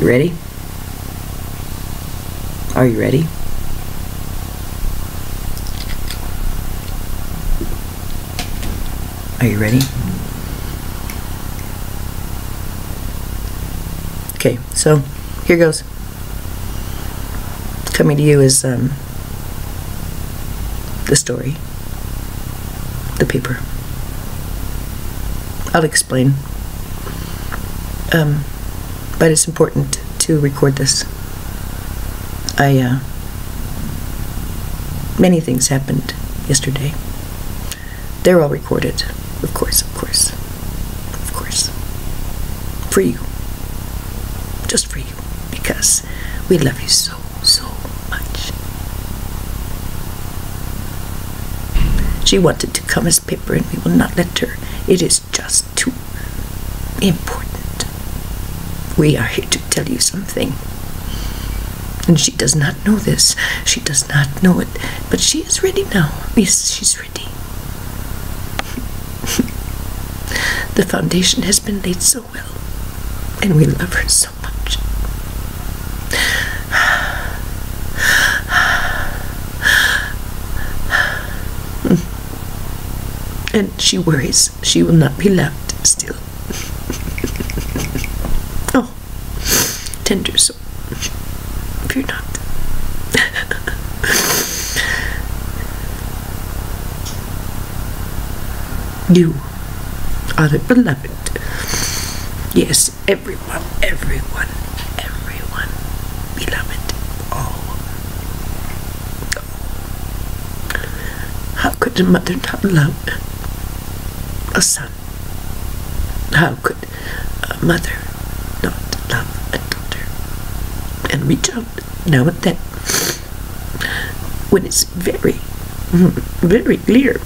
You ready? Are you ready? Are you ready? Okay, so here goes. Coming to you is the story, the paper. I'll explain. But it's important to record this. Many things happened yesterday. They're all recorded, of course. For you. Just for you. Because we love you so much. She wanted to come as paper and we will not let her. It is just too important. We are here to tell you something. And she does not know this. She does not know it. But she is ready now. Yes, she's ready. The foundation has been laid so well. And we love her so much. And she worries she will not be loved still. Oh, tender soul. Fear not. You are the beloved. Yes, everyone. Beloved. Oh. How could a mother not love a son? How could a mother not love a daughter? And reach out now and then when it's very clear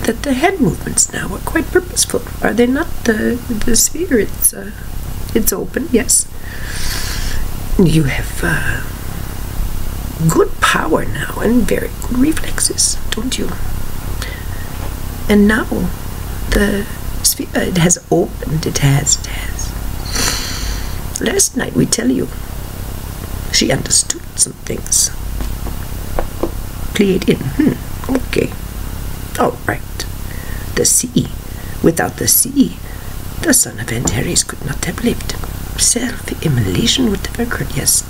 that the hand movements now are quite purposeful, are they not? The sphere, it's open, yes. You have good power now and very good reflexes, don't you? And now the sphere, it has opened, it has. Last night, we tell you, she understood some things. Pleiadian, okay. All right. The sea. Without the sea, the son of Antares could not have lived. Self-immolation would have occurred, yes.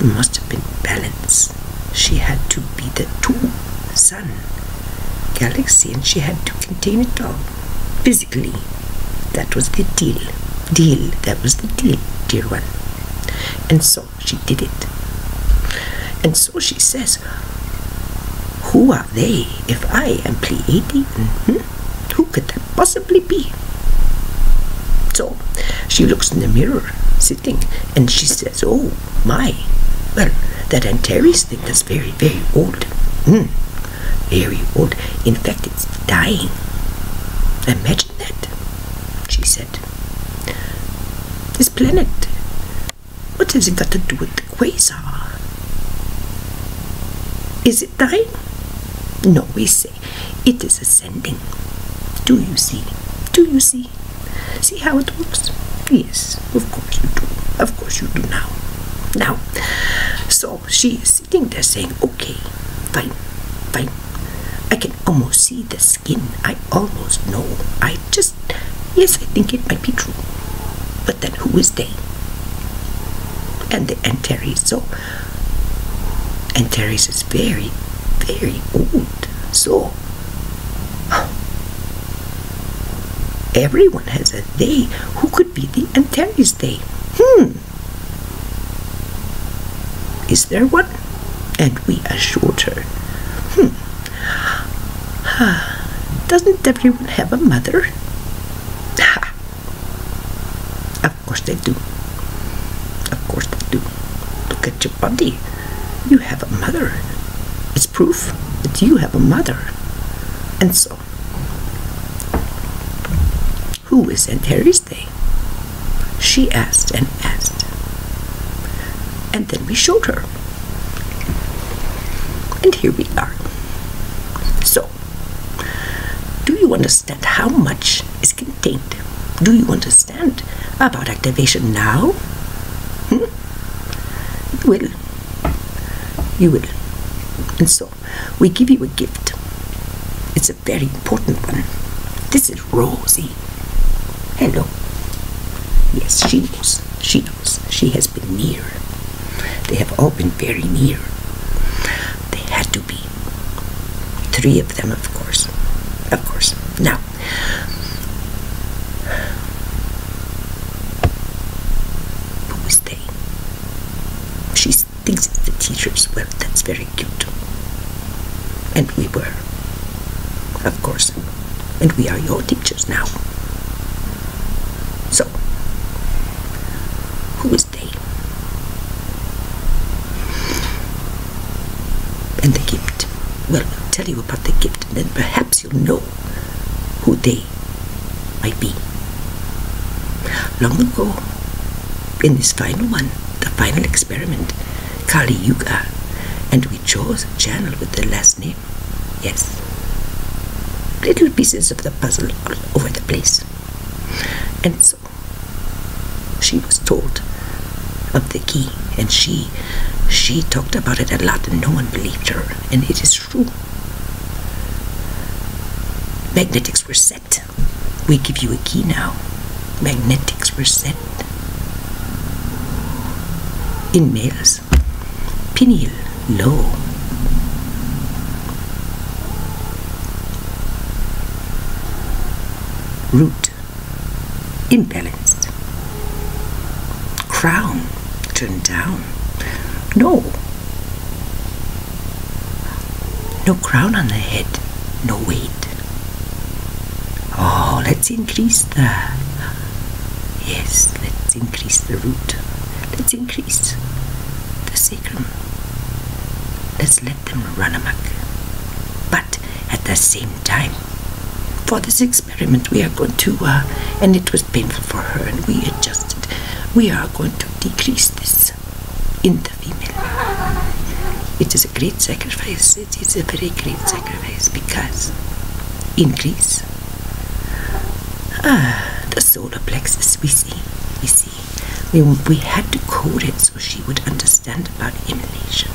It must have been balance. She had to be the sun galaxy, and she had to contain it all. Physically. That was the deal. That was the deal, dear one. And so she did it. And so she says, who are they if I am Pleiadian? Who could that possibly be? So she looks in the mirror, sitting, and she says, oh my, well, that Antares thing is very old. Very old. In fact, it's dying. Imagine that, she said. This planet, what has it got to do with the quasar? Is it dying? No, we say it is ascending. Do you see? See how it works? Yes, of course you do. Of course you do now. So she is sitting there saying, okay, fine. I can almost see the skin. I almost know. Yes, I think it might be true. But then who is they? And the Antares. So Antares is very old. So everyone has a they. Who could be the Antares they? Is there one? And we assured her. Doesn't everyone have a mother? Of course they do. Look at your body. You have a mother. It's proof that you have a mother. And so, who is Antares they? She asked and asked. And then we showed her. And here we are. So, do you understand how much is contained Do you understand about activation now? You will. You will. And so, we give you a gift. It's a very important one. This is Rosie. Hello. Yes, she knows. She knows. She has been near. They have all been very near. They had to be. 3 of them, of course. Of course. Now, who is they? She thinks it's the teachers. Well, that's very cute. And we were. Of course. And we are your teachers now. So, who is they? And the gift. Well, I'll tell you about the gift, and then perhaps you'll know who they might be. Long ago, in this final one, the final experiment, Kali Yuga, and we chose a channel with the last name. Yes. Little pieces of the puzzle all over the place. And so, she was told of the key, and she talked about it a lot, and no one believed her, and it is true. Magnetics were set. We give you a key now. Magnetics were set. In males, pineal low. Root imbalanced. Crown turned down. No crown on the head. No weight. Oh, let's increase the... Yes, let's increase the root. Let's increase the sacrum. Let's let them run amok. But at the same time, for this experiment we are going to, and it was painful for her, and we adjusted. We are going to decrease this in the female. It is a great sacrifice. It is a very great sacrifice because increase the solar plexus. We see. We had to code it so she would understand about immolation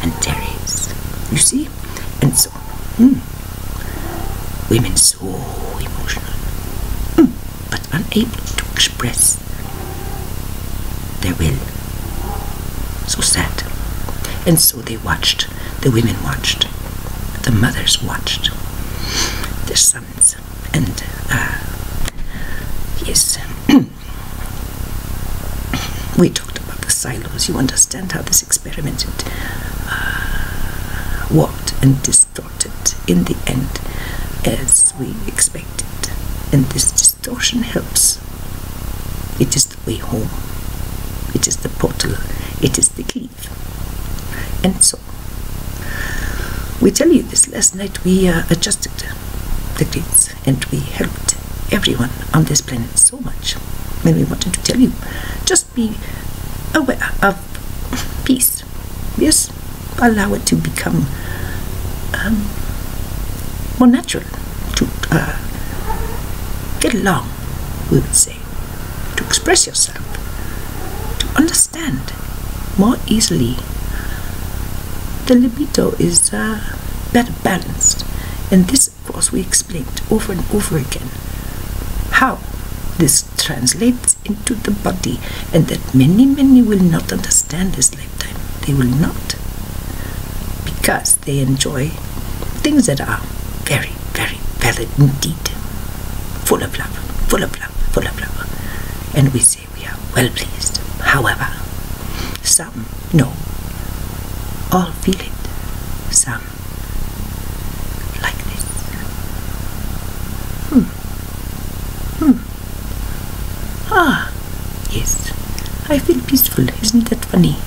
and Teres. You see? And so, women so emotional, but unable to express their will. So sad. And so they watched, the women watched, the mothers watched, their sons, and yes, we talked about the silos. You understand how this experiment warped and distorted in the end as we expected. And this distortion helps. It is the way home. It is the portal. It is the cleave. And so, we tell you this last night, we adjusted the cleaves and we helped everyone on this planet so much. And we wanted to tell you, just be aware of peace. Yes, allow it to become more natural, to get along, we would say, to express yourself, to understand more easily. The libido is better balanced, and this, of course, we explained over and over again how this translates into the body, and that many will not understand this lifetime. They will not, because they enjoy things that are very valid indeed, full of love, and we say we are well pleased. However, some no, all feel it. Some like this. Ah, yes, I feel peaceful. Isn't that funny?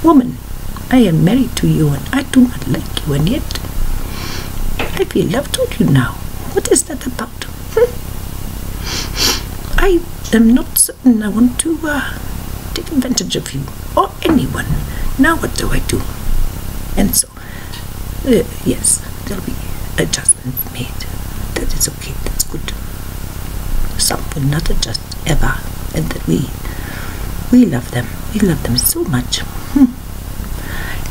Woman, I am married to you and I do not like you, and yet I feel love toward you now. What is that about? I am not certain I want to take advantage of you or anyone. Now what do I do? And so, yes, there'll be adjustments made. that is okay, that's good. Some will not adjust ever, and that we love them. We love them so much.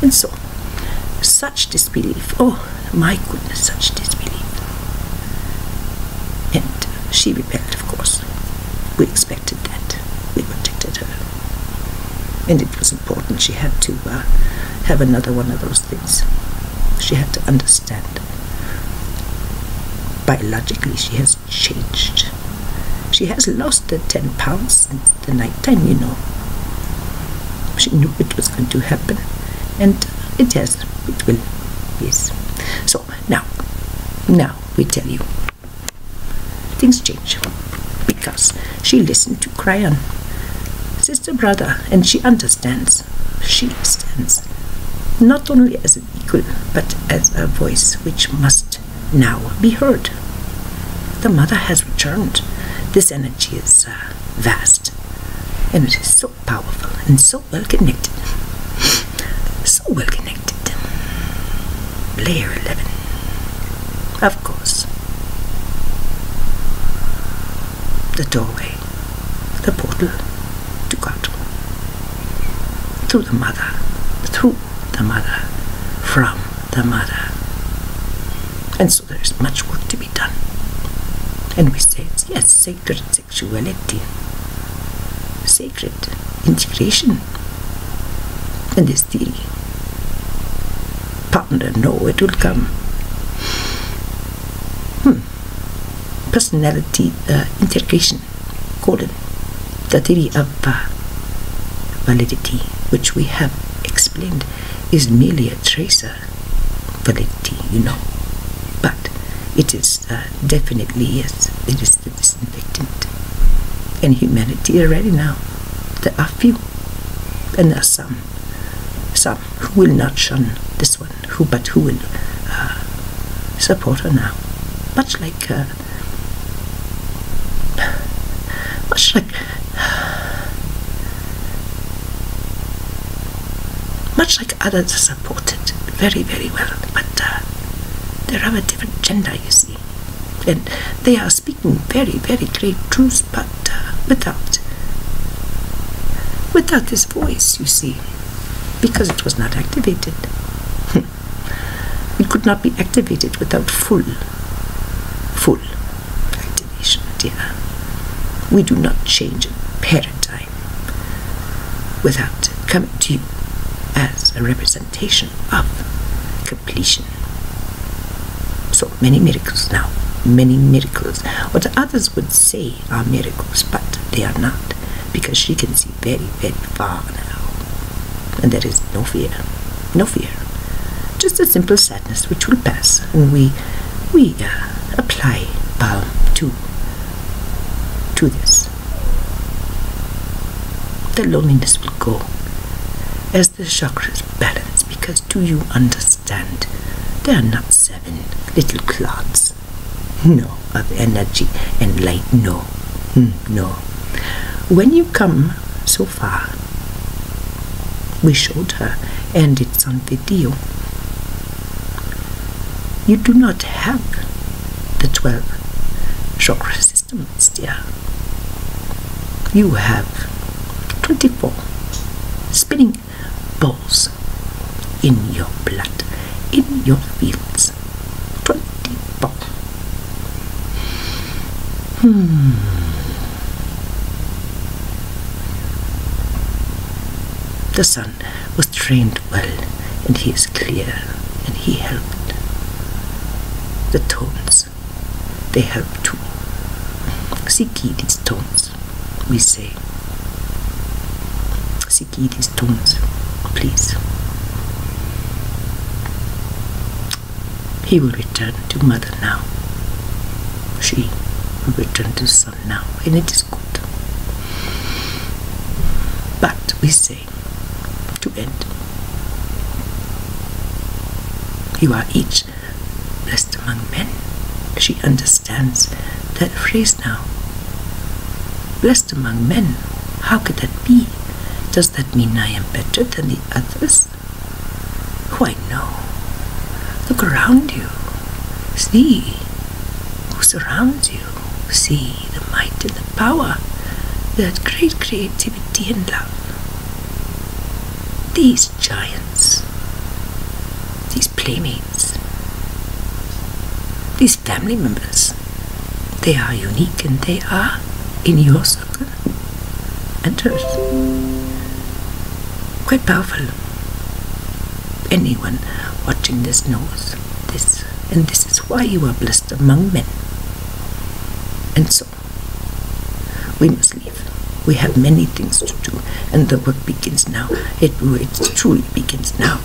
And so, such disbelief, oh my goodness, such disbelief. And she rebelled, of course. We expected that. We protected her. And it was important. She had to have another one of those things. She had to understand. Biologically, she has changed. She has lost the 10 pounds since the night time, you know. She knew it was going to happen. And it has. It will. Yes. So, now we tell you. Things change. Because she listened to Cryon. Sister, brother, and she understands. She stands. Not only as an equal, but as a voice which must now be heard. The mother has returned. This energy is vast, and it is so powerful and so well connected. So well connected. Layer 11. Of course. The doorway, the portal to God. Through the mother, from the mother. And so there is much work to be done. And we say, yes, sacred sexuality, sacred integration. And this theory, partner, no, it will come. Personality integration, the theory of validity, which we have explained, is merely a tracer validity, you know. But it is definitely, yes, it is the disinfectant. And humanity already now, there are few, and there are some who will not shun this one, but who will support her now, much like others are supported very, very well, but they're of a different gender, you see, and they are speaking very, very great truths, but without this voice, you see, because it was not activated. It could not be activated without full activation, dear. We do not change a paradigm without coming to you as a representation of completion. So many miracles now, many miracles. What others would say are miracles, but they are not, because she can see very, very far now. And there is no fear, no fear. Just a simple sadness which will pass, and we apply balm to this. The loneliness will go as the chakras balance, because do you understand? They are not 7 little clots, no, of energy and light, no, no. When you come so far, we showed her, and it's on video, you do not have the 12 chakra systems, dear. You have 24 spinning balls in your blood, in your fields. 24. The son was trained well, and he is clear, and he helped. The tones, they help too. Seek ye these tones, we say. Seek ye these tones, please. He will return to mother now. She will return to son now, and it is good. But we say, to end, you are each blessed among men. She understands that phrase now. Blessed among men, how could that be? Does that mean I am better than the others? Why, no. Look around you. See who's surrounds you. See the might and the power, that great creativity and love. These giants, these playmates, these family members, they are unique and they are in your circle and hers. Quite powerful. Anyone watching this knows this, and this is why you are blessed among men. And so, we must leave. We have many things to do, and the work begins now. It truly begins now.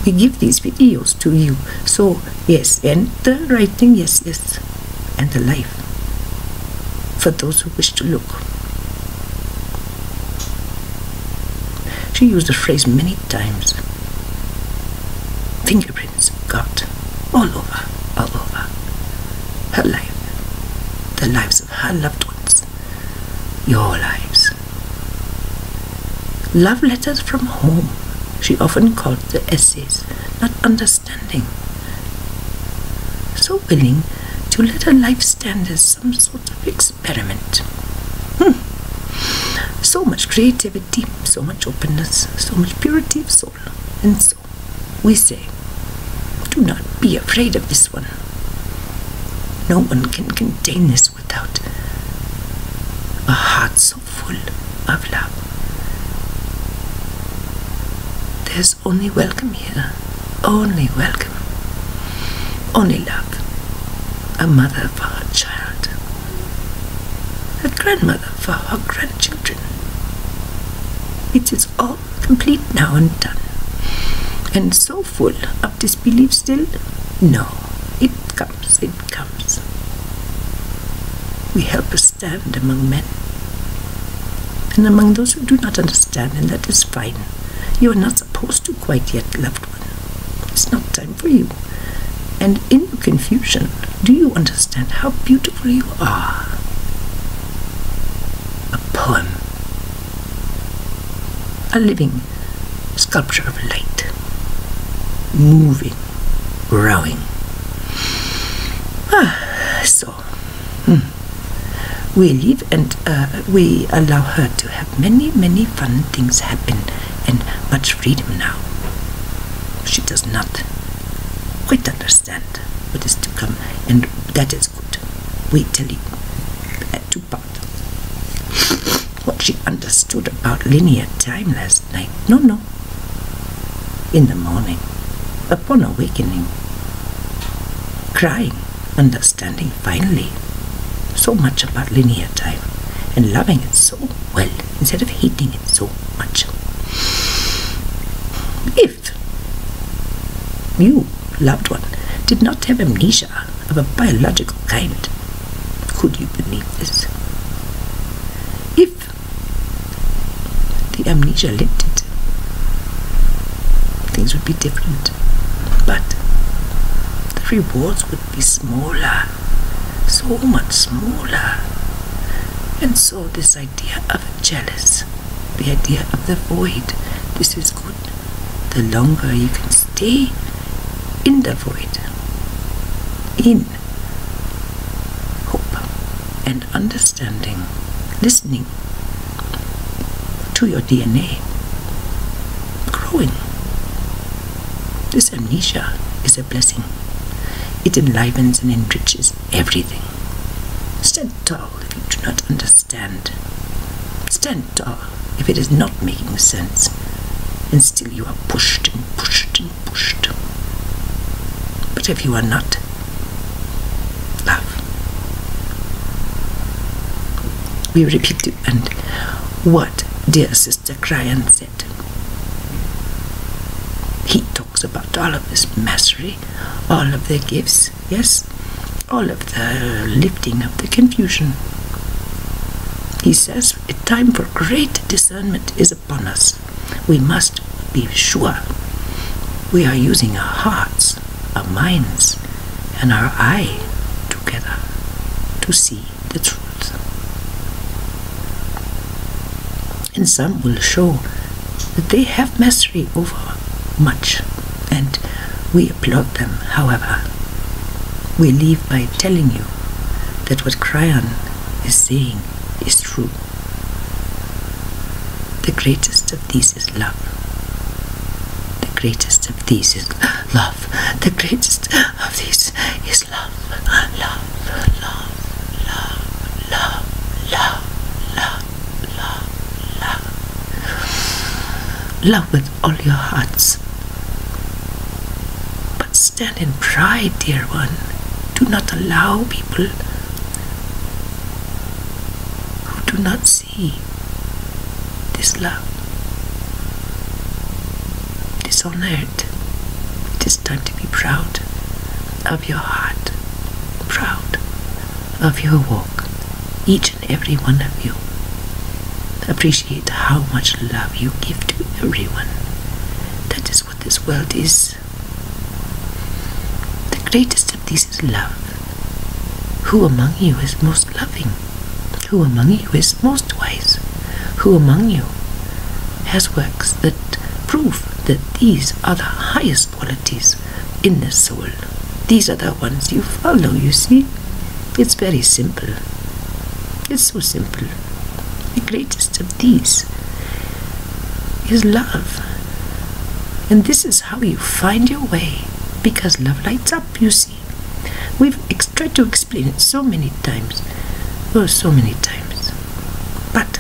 We give these videos to you. So, yes, and the writing, yes, and the life. For those who wish to look. She used the phrase many times. Fingerprints of God all over her life, the lives of her loved ones, your lives. Love letters from home, she often called the essays, not understanding. So willing to let her life stand as some sort of experiment. So much creativity, so much openness, so much purity of soul. And so, we say, do not be afraid of this one. No one can contain this without a heart so full of love. There's only welcome here, only welcome, only love. A mother for her child, a grandmother for her grandchildren. It is all complete now and done. And so full of disbelief still? No, it comes. We help her stand among men. And among those who do not understand, and that is fine. You are not supposed to quite yet, loved one. It's not time for you. And in your confusion, do you understand how beautiful you are? A poem. A living sculpture of light. Moving, growing. We leave and we allow her to have many, many fun things happen and much freedom now. She does not quite understand what is to come, and that is good. We tell you to part what she understood about linear time last night. No. In the morning, upon awakening, crying, understanding finally so much about linear time and loving it so well instead of hating it so much. If you, loved one, did not have amnesia of a biological kind, could you believe this? If the amnesia lifted, things would be different, but the rewards would be smaller, so much smaller. And so this idea of jealous, the idea of the void, this is good. The longer you can stay in the void, in hope and understanding, listening to your DNA, growing. This amnesia is a blessing. It enlivens and enriches everything. Stand tall if you do not understand. Stand tall if it is not making sense, and still you are pushed and pushed and pushed. But if you are not, love. We repeat it, and what dear Sister Cryan said. He talks about all of this mastery, all of the gifts, yes, all of the lifting of the confusion. He says a time for great discernment is upon us. We must be sure we are using our hearts, our minds, and our eye together to see the truth. And some will show that they have mastery over much, and we applaud them. However, we leave by telling you that what Cryon is saying is true. The greatest of these is love. The greatest of these is love. The greatest of these is love. Love, love, love, love, love, love, love, love. Love with all your hearts. But stand in pride, dear one. Do not allow people who do not see this love. Dishonored. It is time to be proud of your heart, proud of your walk, each and every one of you. Appreciate how much love you give to everyone. That is what this world is. The greatest of these is love. Who among you is most loving? Who among you is most wise? Who among you has works that prove that these are the highest qualities in the soul? These are the ones you follow, you see? It's very simple. It's so simple. The greatest of these is love. And this is how you find your way, because love lights up, you see. We've tried to explain it so many times. Oh, so many times. But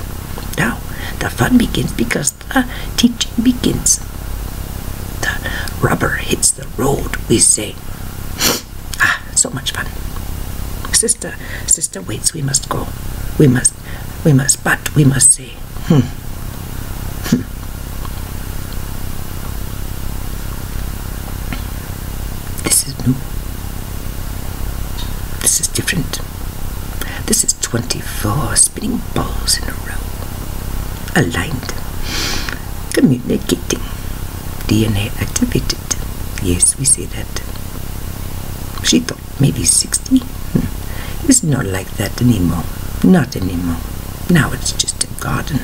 now the fun begins, because the teaching begins. The rubber hits the road, we say. Ah, so much fun. Sister waits, we must go. We must, but we must say, This is new. This is different. This is 24 spinning balls in a row. Aligned. Communicating. DNA activated. Yes, we say that. She thought maybe 60. It's not like that anymore. Not anymore. Now it's just a garden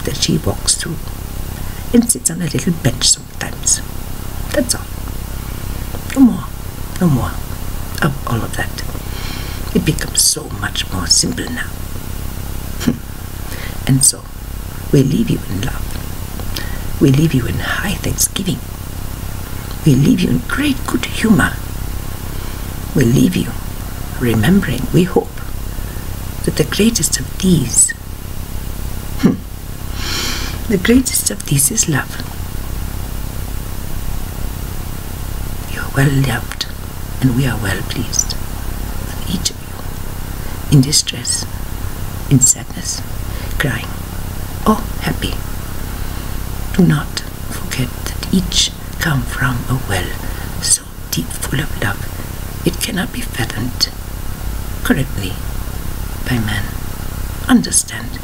that she walks through and sits on a little bench sometimes. That's all. No more. No more of all of that. It becomes so much more simple now. And so, we leave you in love. We leave you in high thanksgiving. We leave you in great good humor. We leave you remembering, we hope, that the greatest of these, the greatest of these is love. You are well loved, and we are well pleased with each of you, in distress, in sadness, crying, or happy. Do not forget that each come from a well so deep, full of love, it cannot be fathomed correctly by man. Understand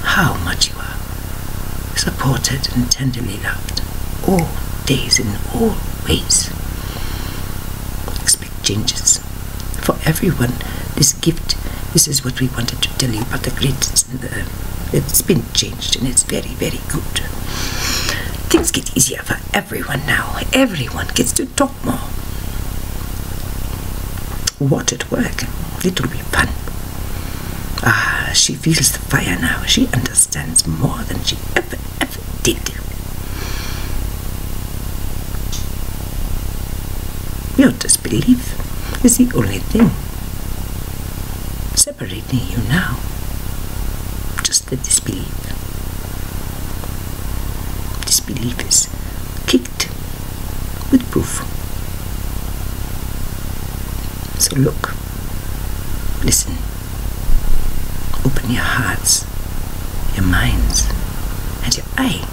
how much you are supported and tenderly loved all days in all ways. Expect changes for everyone. This gift, this is what we wanted to tell you about the greatest and the, it's been changed, and it's very, very good. Things get easier for everyone now. Everyone gets to talk more. What at work? It will be fun. Ah, she feels the fire now. She understands more than she ever did. Your disbelief is the only thing separating you now. Just the disbelief. Disbelief is kicked with proof. So look, listen, open your hearts, your minds, and your eye.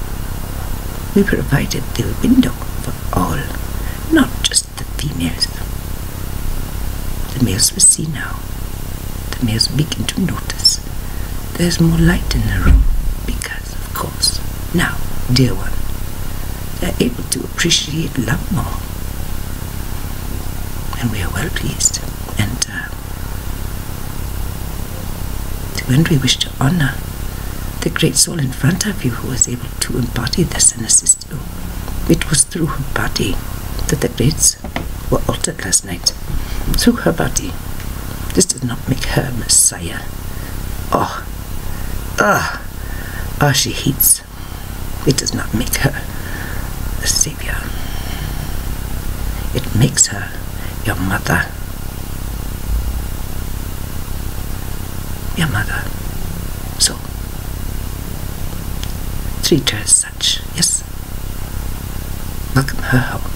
We provided the window for all, not just the females. The males will see now. The males begin to notice there's more light in the room, because, of course, now, dear one, they're able to appreciate love more. And we are well pleased, and when we wish to honor the great soul in front of you who was able to embody this and assist you. It was through her body that the greats were altered last night. through her body. This does not make her Messiah. She hates. It does not make her the Savior. It makes her your mother. Your mother. So, treat her as such, yes? Welcome her home.